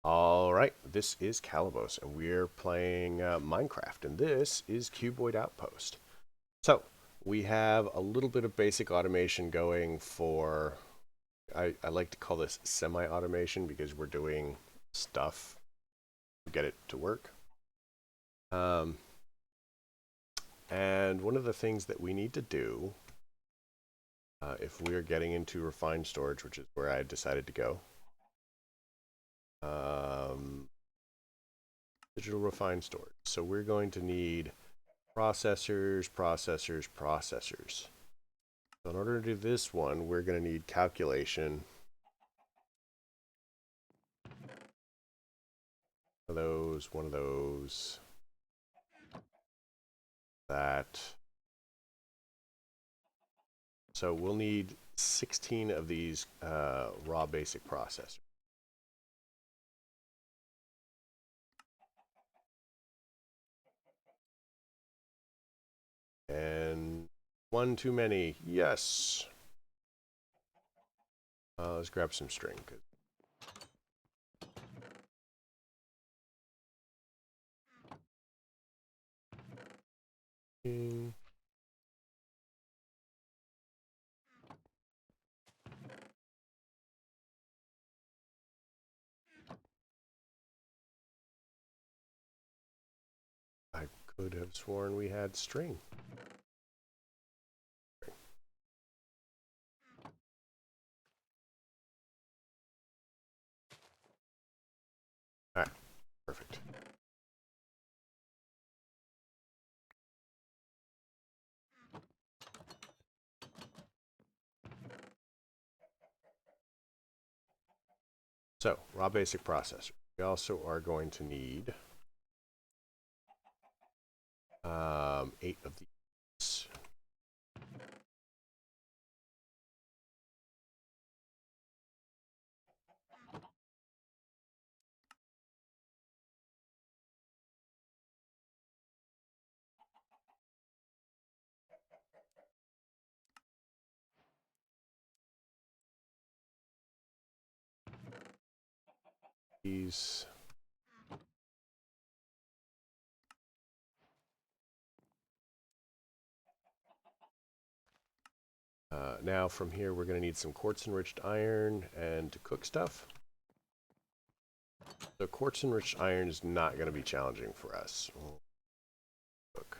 Alright, this is Calibos, and we're playing Minecraft, and this is Cuboid Outpost. So, we have a little bit of basic automation going for, I like to call this semi-automation because we're doing stuff to get it to work. And one of the things that we need to do, if we are getting into refined storage, which is where I decided to go, digital refined storage. So we're going to need processors. So in order to do this one, we're going to need calculation. One of those, that. So we'll need 16 of these raw basic processors. And one too many. Yes. Let's grab some string. I could have sworn we had string. Alright, perfect. So, raw basic processor. We also are going to need 8 of these. These. Now from here we're going to need some quartz enriched iron and to cook stuff. So quartz enriched iron is not going to be challenging for us. We'll cook.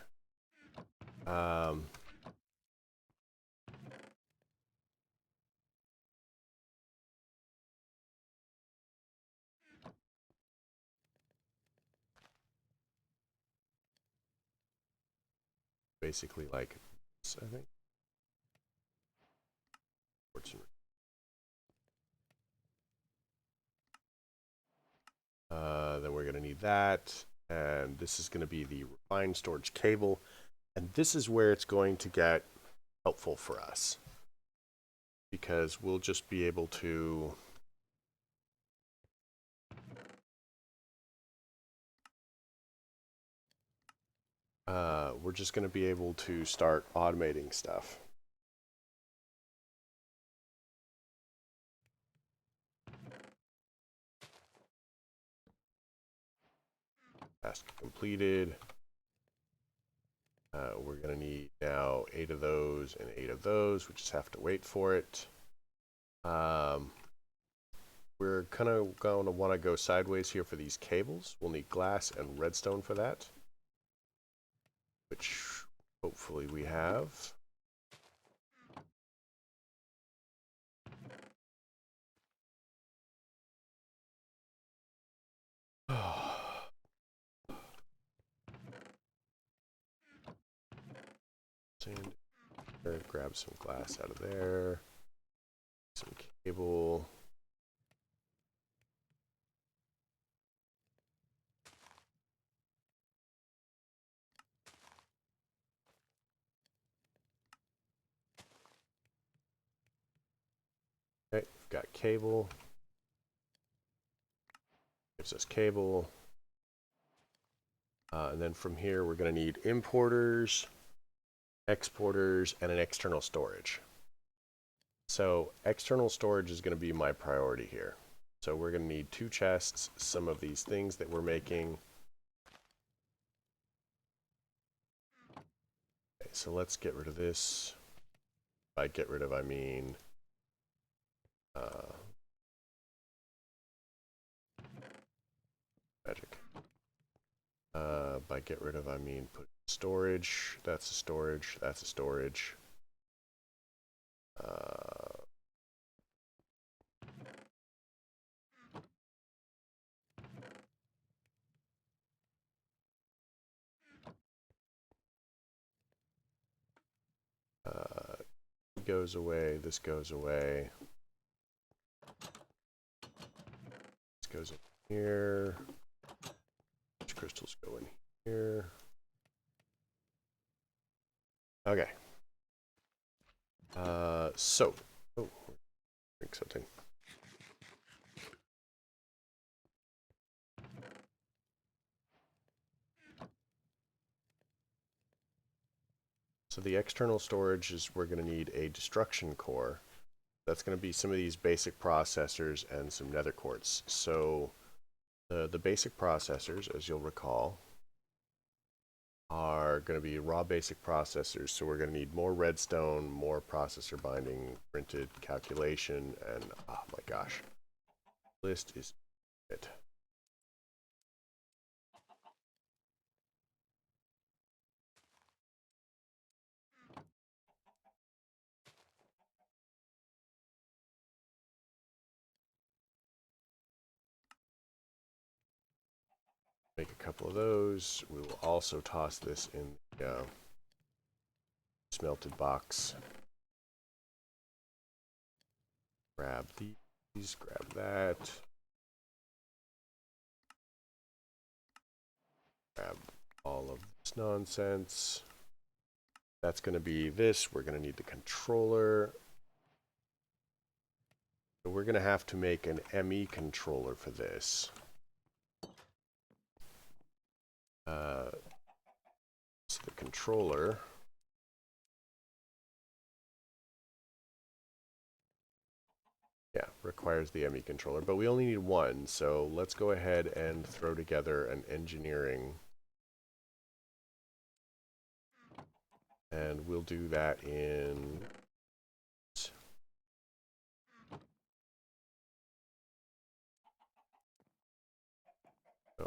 Basically like this, I think. Quartz enriched. Then we're going to need that, and this is going to be the refined storage cable, and this is where it's going to get helpful for us because we'll just be able to we're just going to be able to start automating stuff. Task completed. We're going to need now 8 of those and 8 of those. We just have to wait for it. We're kind of going to want to go sideways here for these cables. We'll need glass and redstone for that, which hopefully we have. Sand. Grab some glass out of there. Some cable. Okay, we've got cable. Gives us cable. And then from here, we're going to need importers, exporters, and an external storage. So external storage is going to be my priority here. So we're going to need 2 chests, some of these things that we're making. Okay, so let's get rid of this. By get rid of, I mean magic. By get rid of, I mean put storage. That's a storage. That's a storage. Goes away. This goes away. This goes in here. Which crystals go in here? Okay. Oh, drink something. So the external storage is we're going to need a destruction core. That's going to be some of these basic processors and some nether quartz. So the basic processors, as you'll recall, are going to be raw basic processors. So we're going to need more redstone, more processor binding, printed calculation, and oh my gosh, list is it. Make a couple of those. We will also toss this in the smelted box. Grab these, grab that. Grab all of this nonsense. That's going to be this. We're going to need the controller. So we're going to have to make an Emmy controller for this. So the controller. Yeah, requires the Emmy controller, but we only need one. So let's go ahead and throw together an engineering. And we'll do that in... So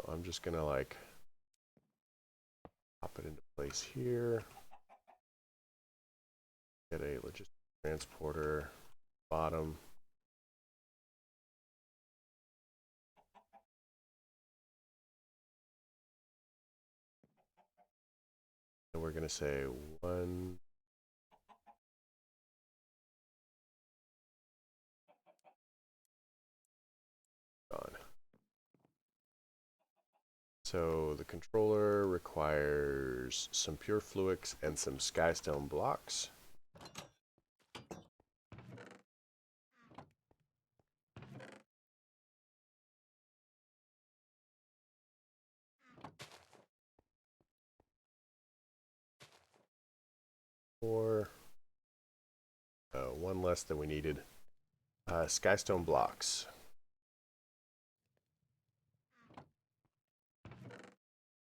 I'm just going to like pop it into place here. Get a logistics transporter, bottom. And we're going to say 1. Gone. So the controller requires some pure fluix and some skystone blocks. Or one less than we needed. Skystone blocks.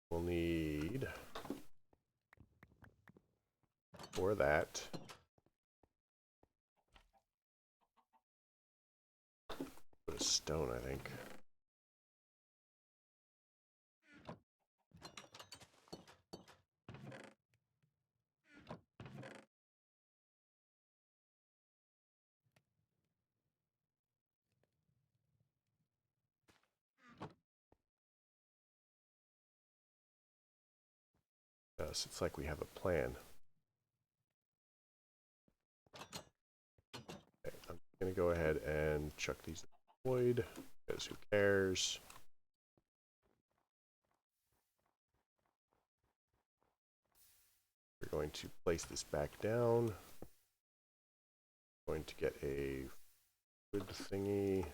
We'll need for that put a stone, I think. So it's like we have a plan. Okay, I'm going to go ahead and chuck these in the void, because who cares? We're going to place this back down. Going to get a wood thingy.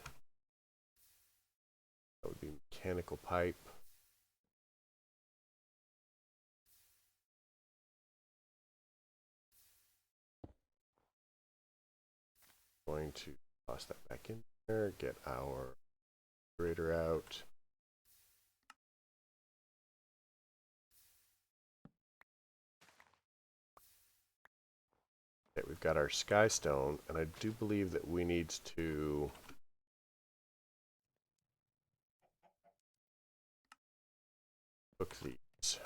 That would be mechanical pipe. Going to toss that back in there, get our Generator out. Okay, we've got our sky stone, and I do believe that we need to cook these.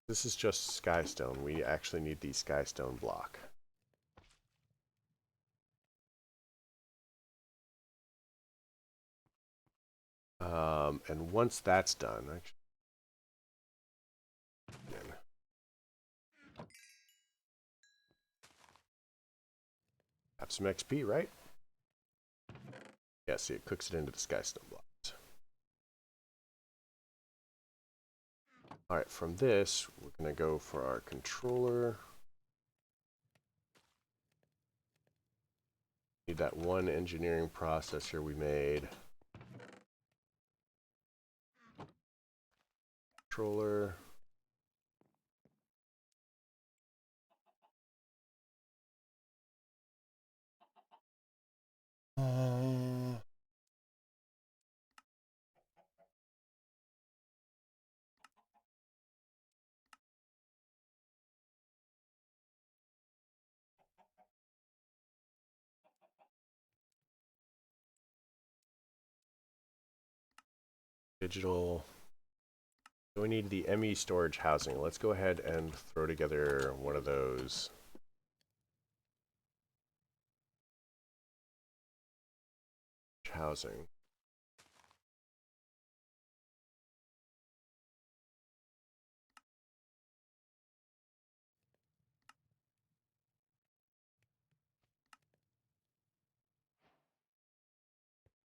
This is just sky stone. We actually need the sky stone block. And once that's done, actually, have some XP, right? Yeah, see, it cooks it into the sky stone blocks. All right, from this, we're going to go for our controller. Need that one engineering processor we made. Controller. Digital. So we need the Emmy storage housing. Let's go ahead and throw together one of those. Housing.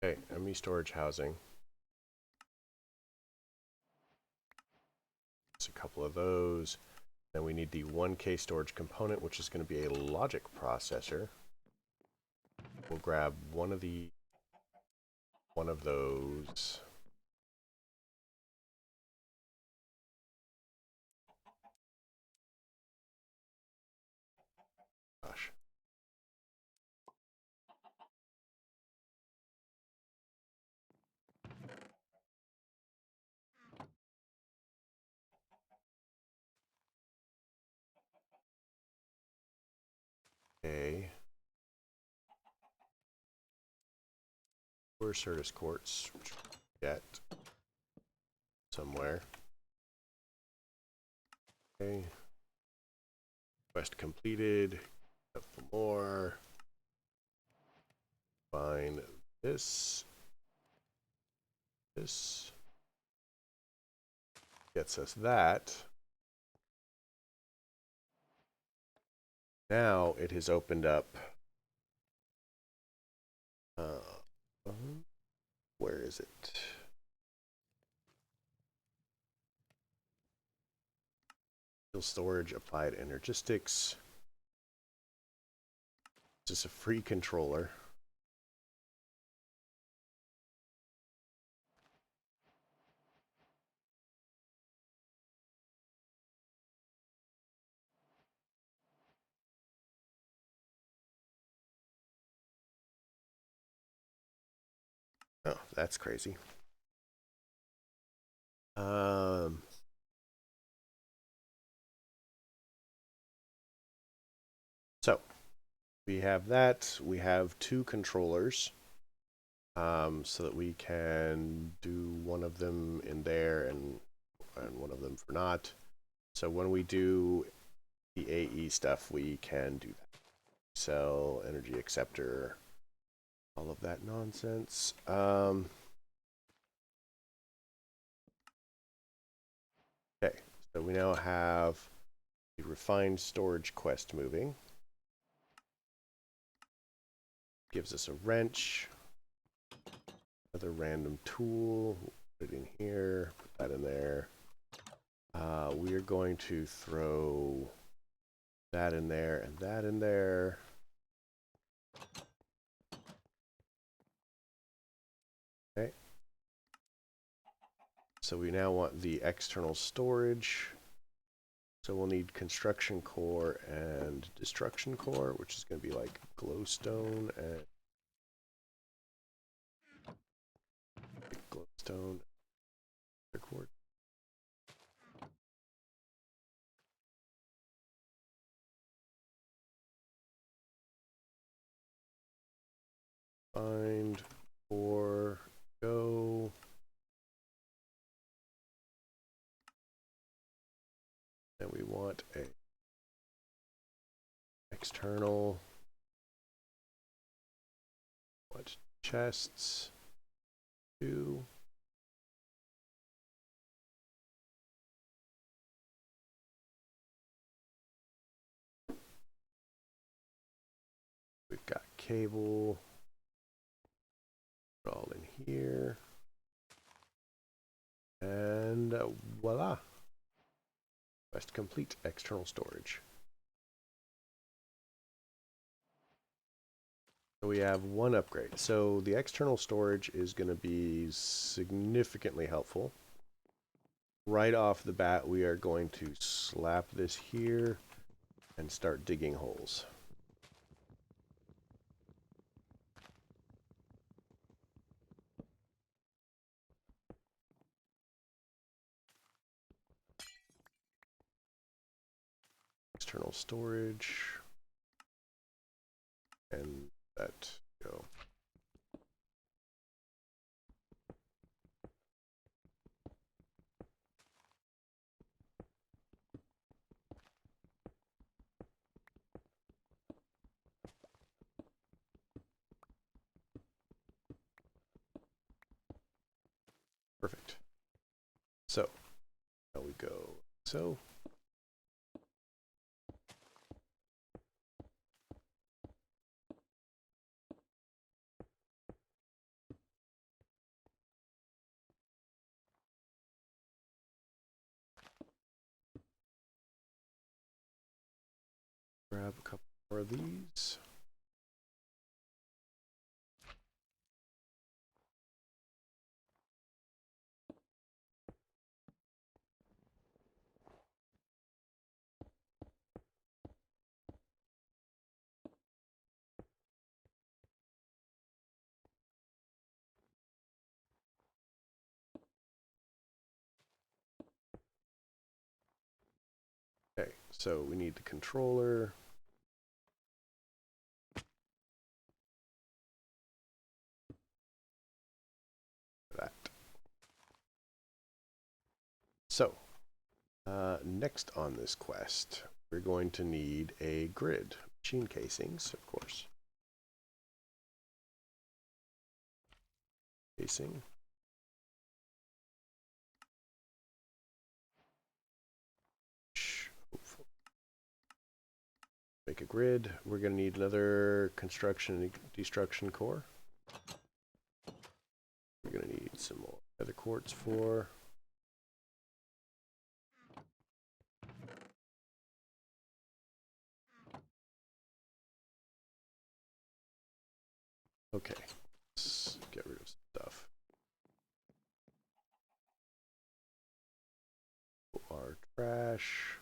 Okay, Emmy storage housing. Just a couple of those. Then we need the 1K storage component, which is going to be a logic processor. We'll grab one of those. Gosh. Okay. Where's Certus Quartz? Get somewhere. Okay. Quest completed. Up for more. Find this. This gets us that. Now it has opened up. Where is it? Storage, applied energistics. This is a free controller. Oh, that's crazy. So we have that. We have two controllers, so that we can do one of them in there and one of them for not. So when we do the AE stuff, we can do that. Cell, energy acceptor, all of that nonsense. Okay, so we now have the refined storage quest moving. Gives us a wrench, another random tool. Put it in here, put that in there. We are going to throw that in there and that in there. Okay. So we now want the external storage. So we'll need construction core and destruction core, which is going to be like glowstone and Stone. Quartz. Find or go. And we want a external. What chests? 2. We've got cable. Put all in here. And voila. Quest complete. External storage. So we have one upgrade. So the external storage is going to be significantly helpful. Right off the bat, we are going to slap this here and start digging holes. External storage. And that go. Perfect. So, now we go so. Grab a couple more of these. Okay, so we need the controller. That. So, next on this quest, we're going to need a grid. Machine casings, of course. Casing. Make a grid. We're going to need another construction and destruction core. We're going to need some more other quartz for. Okay, let's get rid of stuff. Our trash.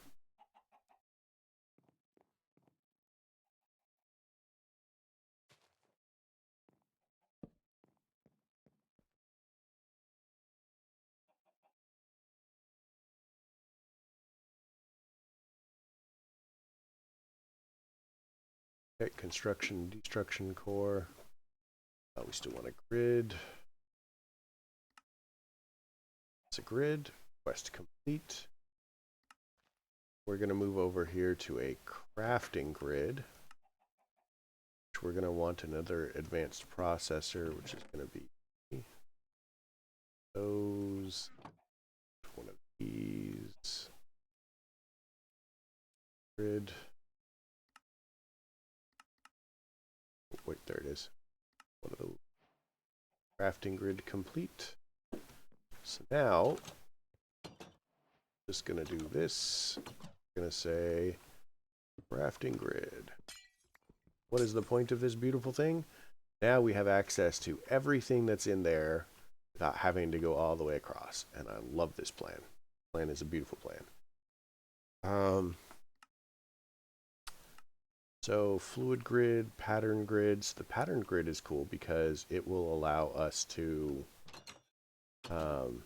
Okay, construction, destruction core. We still want a grid. It's a grid. Quest complete. We're going to move over here to a crafting grid. Which we're going to want another advanced processor, which is going to be those. One of these. Grid. Oh, wait, there it is. One of those. Crafting grid complete. So now, just going to do this. I'm going to say crafting grid. What is the point of this beautiful thing? Now we have access to everything that's in there without having to go all the way across. And I love this plan. The plan is a beautiful plan. So fluid grid, pattern grids. The pattern grid is cool because it will allow us to Um,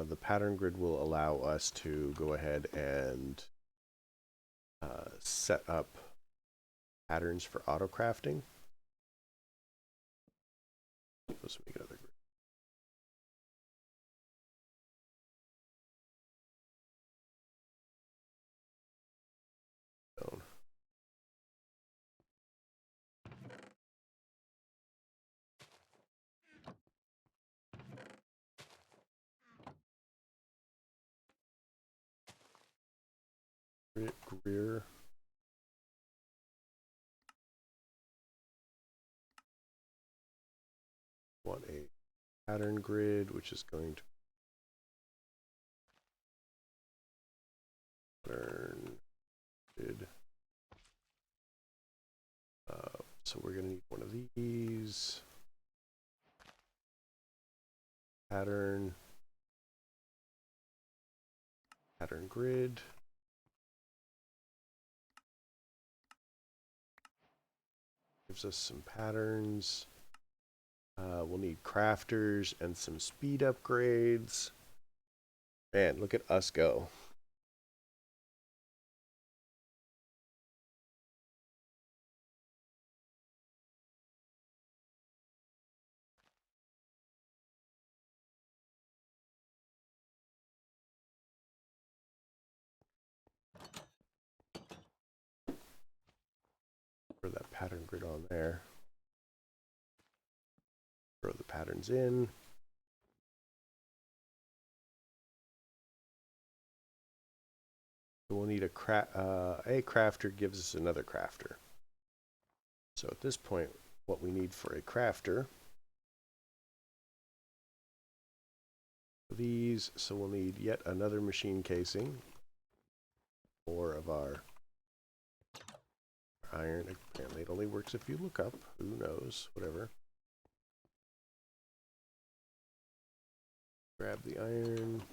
the pattern grid will allow us to go ahead and set up patterns for auto crafting. Let's make another grid. Greer. Want a pattern grid, which is going to pattern grid. So we're going to need one of these. Pattern grid. Gives us some patterns. We'll need crafters and some speed upgrades. Man, look at us go. Throw that pattern grid on there. Throw the patterns in. We'll need a crafter gives us another crafter. So at this point, what we need for a crafter, these, so we'll need yet another machine casing. 4 of our iron. Apparently it only works if you look up. Who knows? Whatever. Grab the iron.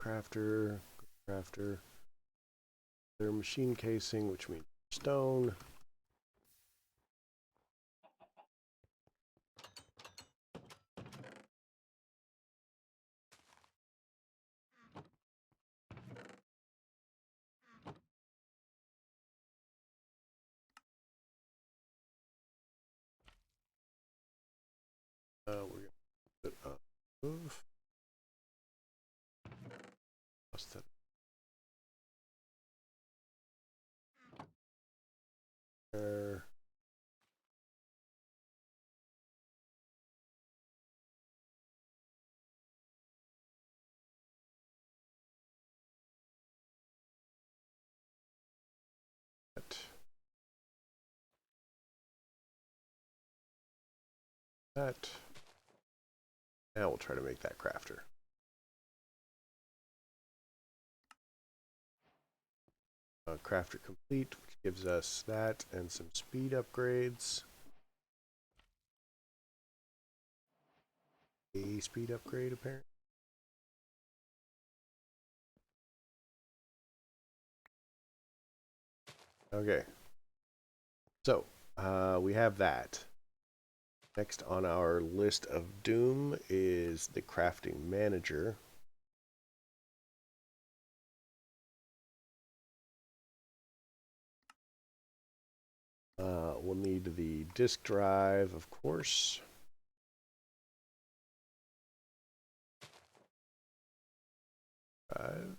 Crafter. Their machine casing, which means stone. We're going to put up. What's that? There. That. Now we'll try to make that crafter. Crafter complete, which gives us that and some speed upgrades. A speed upgrade, apparently. Okay. So, we have that. Next on our list of doom is the crafting manager. We'll need the disk drive, of course. Drive.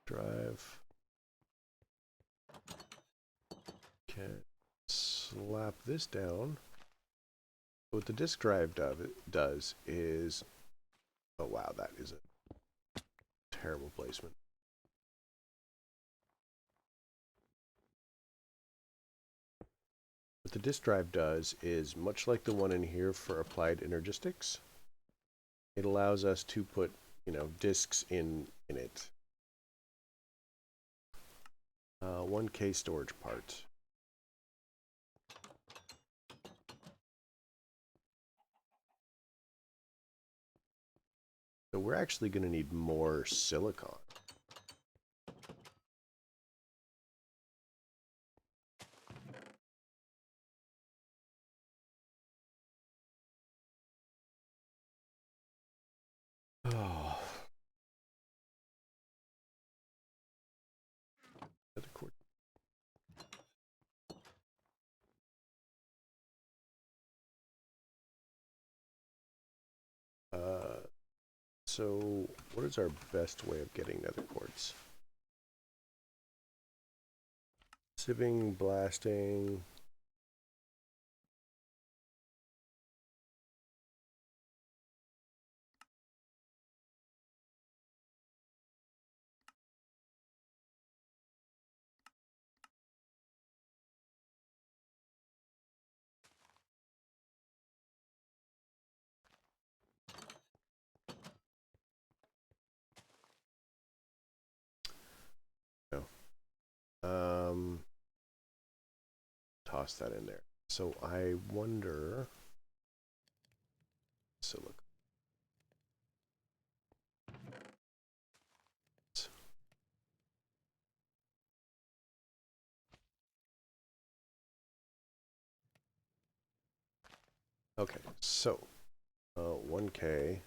Drive. can slap this down. What the disk drive does is, oh wow, that is a terrible placement. What the disk drive does is, much like the one in here for applied energistics, it allows us to put, disks in it. 1K storage part. So we're actually going to need more silicon. Oh. So what is our best way of getting nether quartz? Sieving, blasting. No. Toss that in there. So I wonder. Silicon. Okay, so 1K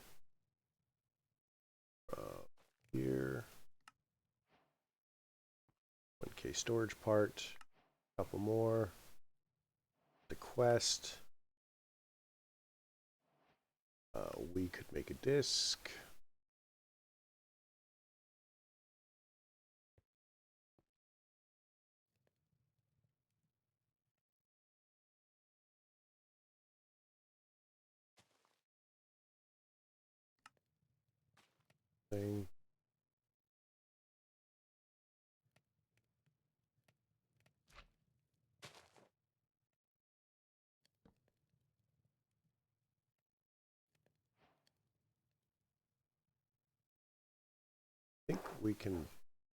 here, 1K storage part, a couple more. The quest. We could make a disk. Thing. I think we can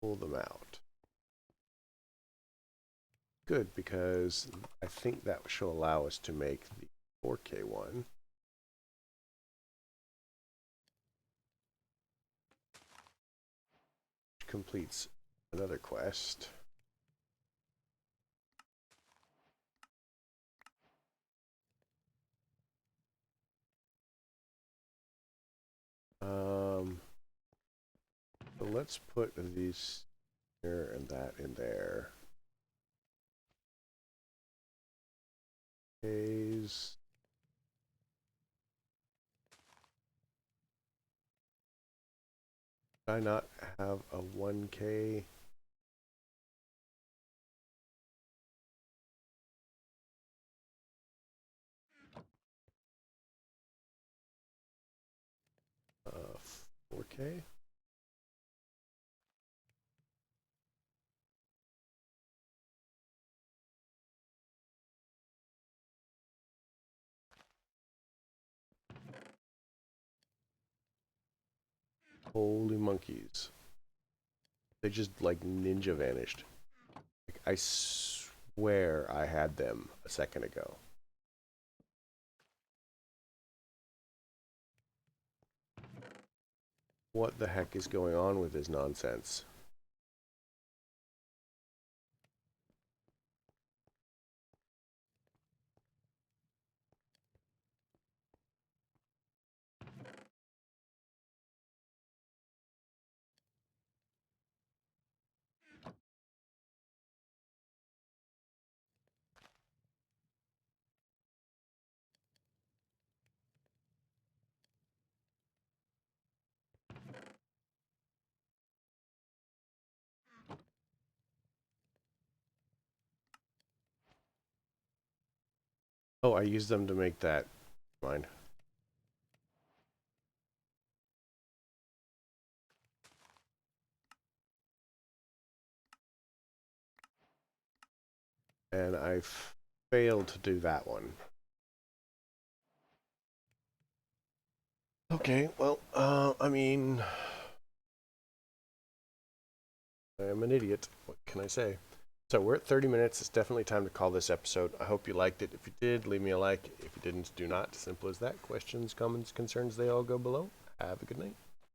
pull them out. Good, because I think that should allow us to make the 4K one. Which completes another quest. So let's put these here and that in there. K's. Did I not have a 1K? Uh, 4K? Holy monkeys. They just like ninja vanished. Like, I swear I had them a second ago. What the heck is going on with this nonsense? Oh, I used them to make that. Mind. And I failed to do that one. Okay, well, I mean, I'm an idiot. What can I say? So we're at 30 minutes. It's definitely time to call this episode. I hope you liked it. If you did, leave me a like. If you didn't, do not. Simple as that. Questions, comments, concerns, they all go below. Have a good night.